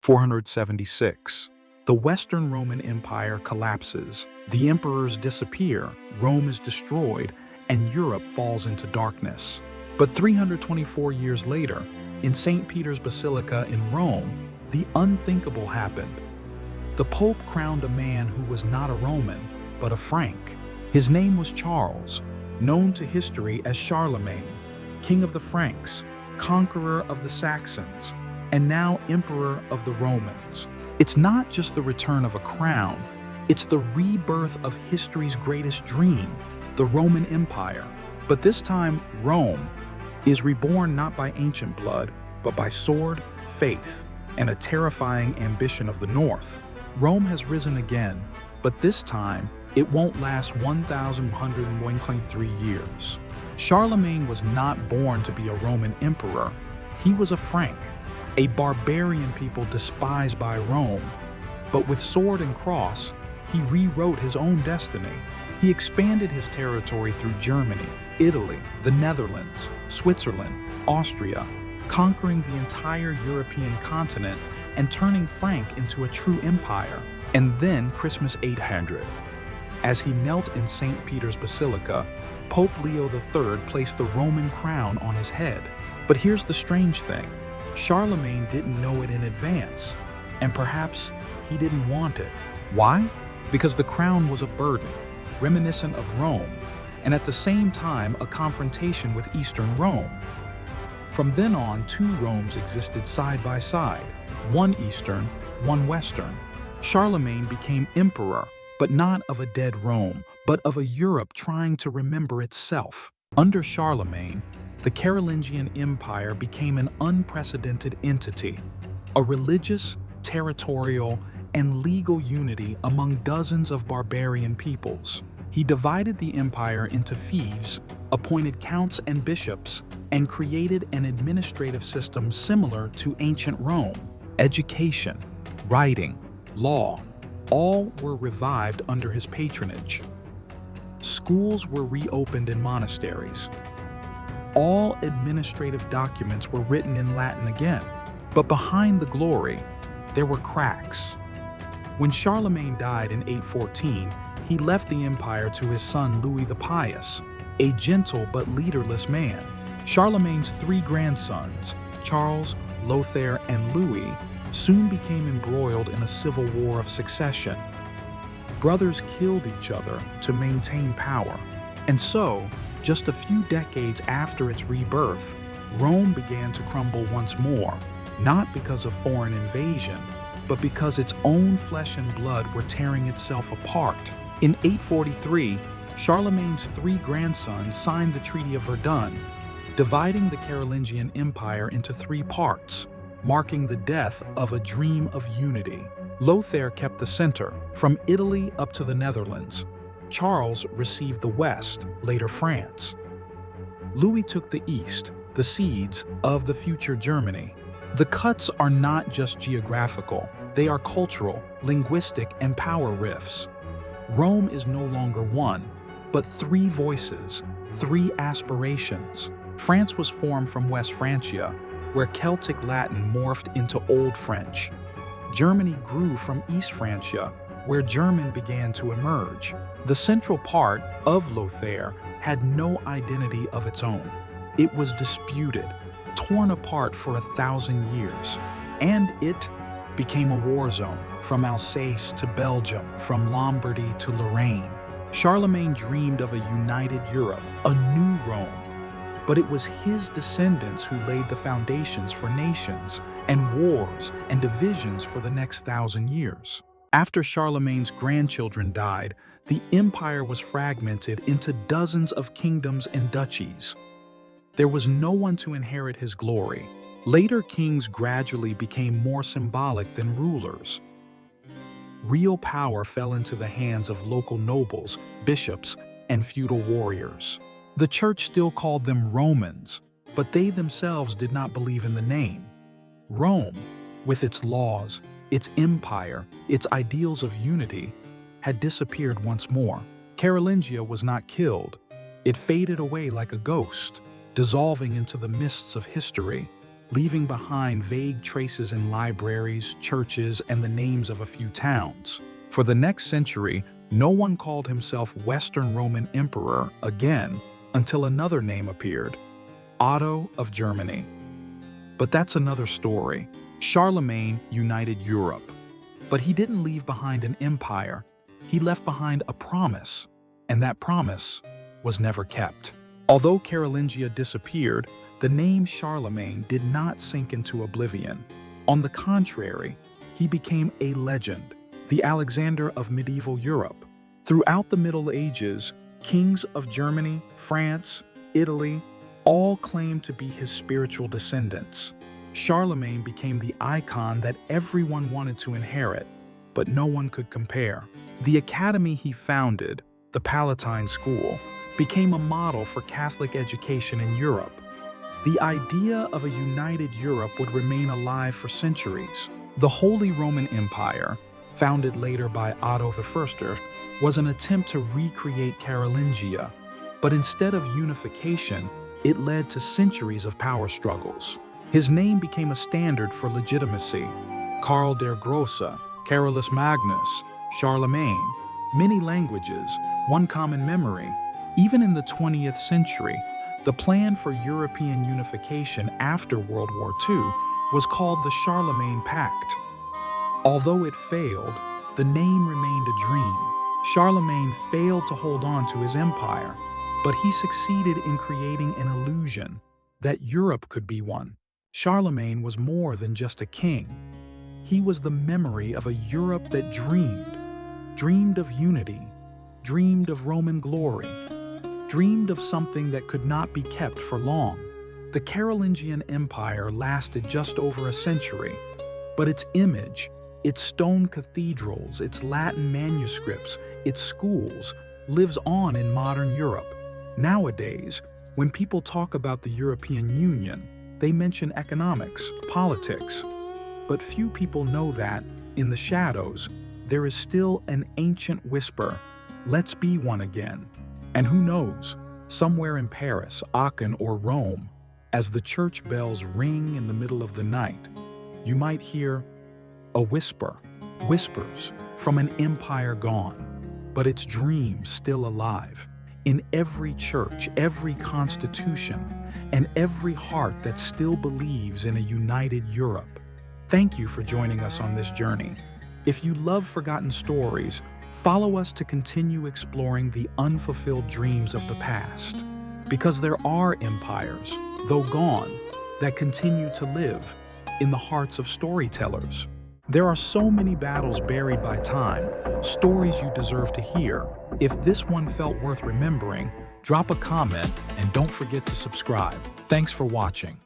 476. The Western Roman Empire collapses, the emperors disappear, Rome is destroyed, and Europe falls into darkness. But 324 years later, in St. Peter's Basilica in Rome, the unthinkable happened. The Pope crowned a man who was not a Roman, but a Frank. His name was Charles, known to history as Charlemagne, king of the Franks, conqueror of the Saxons, and now emperor of the Romans. It's not just the return of a crown, it's the rebirth of history's greatest dream, the Roman Empire. But this time, Rome is reborn not by ancient blood, but by sword, faith, and a terrifying ambition of the North. Rome has risen again, but this time, it won't last 1,123 years. Charlemagne was not born to be a Roman emperor. He was a Frank, a barbarian people despised by Rome. But with sword and cross, he rewrote his own destiny. He expanded his territory through Germany, Italy, the Netherlands, Switzerland, Austria, conquering the entire European continent and turning Frank into a true empire. And then Christmas 800. As he knelt in St. Peter's Basilica, Pope Leo III placed the Roman crown on his head. But here's the strange thing. Charlemagne didn't know it in advance, and perhaps he didn't want it. Why? Because the crown was a burden, reminiscent of Rome, and at the same time a confrontation with Eastern Rome. From then on, two Romes existed side by side, one Eastern, one Western. Charlemagne became emperor, but not of a dead Rome, but of a Europe trying to remember itself. Under Charlemagne, the Carolingian Empire became an unprecedented entity, a religious, territorial, and legal unity among dozens of barbarian peoples. He divided the empire into fiefs, appointed counts and bishops, and created an administrative system similar to ancient Rome. Education, writing, law, all were revived under his patronage. Schools were reopened in monasteries. All administrative documents were written in Latin again. But behind the glory, there were cracks. When Charlemagne died in 814, he left the empire to his son Louis the Pious, a gentle but leaderless man. Charlemagne's three grandsons, Charles, Lothair, and Louis, soon became embroiled in a civil war of succession. Brothers killed each other to maintain power. And so, just a few decades after its rebirth, Rome began to crumble once more, not because of foreign invasion, but because its own flesh and blood were tearing itself apart. In 843, Charlemagne's three grandsons signed the Treaty of Verdun, dividing the Carolingian Empire into three parts, marking the death of a dream of unity. Lothair kept the center, from Italy up to the Netherlands. Charles received the West, later France. Louis took the East, the seeds of the future Germany. The cuts are not just geographical, they are cultural, linguistic, and power rifts. Rome is no longer one, but three voices, three aspirations. France was formed from West Francia, where Celtic Latin morphed into Old French. Germany grew from East Francia, where German began to emerge. The central part of Lothair had no identity of its own. It was disputed, torn apart for 1,000 years, and it became a war zone, from Alsace to Belgium, from Lombardy to Lorraine. Charlemagne dreamed of a united Europe, a new Rome. But it was his descendants who laid the foundations for nations and wars and divisions for the next 1,000 years. After Charlemagne's grandchildren died, the empire was fragmented into dozens of kingdoms and duchies. There was no one to inherit his glory. Later kings gradually became more symbolic than rulers. Real power fell into the hands of local nobles, bishops, and feudal warriors. The church still called them Romans, but they themselves did not believe in the name. Rome, with its laws, its empire, its ideals of unity, had disappeared once more. Carolingia was not killed. It faded away like a ghost, dissolving into the mists of history. leaving behind vague traces in libraries, churches, and the names of a few towns. For the next century, no one called himself Western Roman Emperor again until another name appeared, Otto of Germany. But that's another story. Charlemagne united Europe, but he didn't leave behind an empire. He left behind a promise, and that promise was never kept. Although Carolingia disappeared, the name Charlemagne did not sink into oblivion. On the contrary, he became a legend, the Alexander of medieval Europe. Throughout the Middle Ages, kings of Germany, France, Italy, all claimed to be his spiritual descendants. Charlemagne became the icon that everyone wanted to inherit, but no one could compare. The academy he founded, the Palatine School, became a model for Catholic education in Europe. The idea of a united Europe would remain alive for centuries. The Holy Roman Empire, founded later by Otto I, was an attempt to recreate Carolingia, but instead of unification, it led to centuries of power struggles. His name became a standard for legitimacy. Karl der Grosse, Carolus Magnus, Charlemagne, many languages, one common memory. Even in the 20th century, the plan for European unification after World War II was called the Charlemagne Pact. Although it failed, the name remained a dream. Charlemagne failed to hold on to his empire, but he succeeded in creating an illusion that Europe could be one. Charlemagne was more than just a king. He was the memory of a Europe that dreamed of unity, dreamed of Roman glory, dreamed of something that could not be kept for long. The Carolingian Empire lasted just over a century, but its image, its stone cathedrals, its Latin manuscripts, its schools, lives on in modern Europe. Nowadays, when people talk about the European Union, they mention economics, politics. But few people know that, in the shadows, there is still an ancient whisper, let's be one again. And who knows, somewhere in Paris, Aachen, or Rome, as the church bells ring in the middle of the night, you might hear a whispers from an empire gone, but its dreams still alive. In every church, every constitution, and every heart that still believes in a united Europe. Thank you for joining us on this journey. If you love forgotten stories, follow us to continue exploring the unfulfilled dreams of the past. Because there are empires, though gone, that continue to live in the hearts of storytellers. There are so many battles buried by time, stories you deserve to hear. If this one felt worth remembering, drop a comment and don't forget to subscribe. Thanks for watching.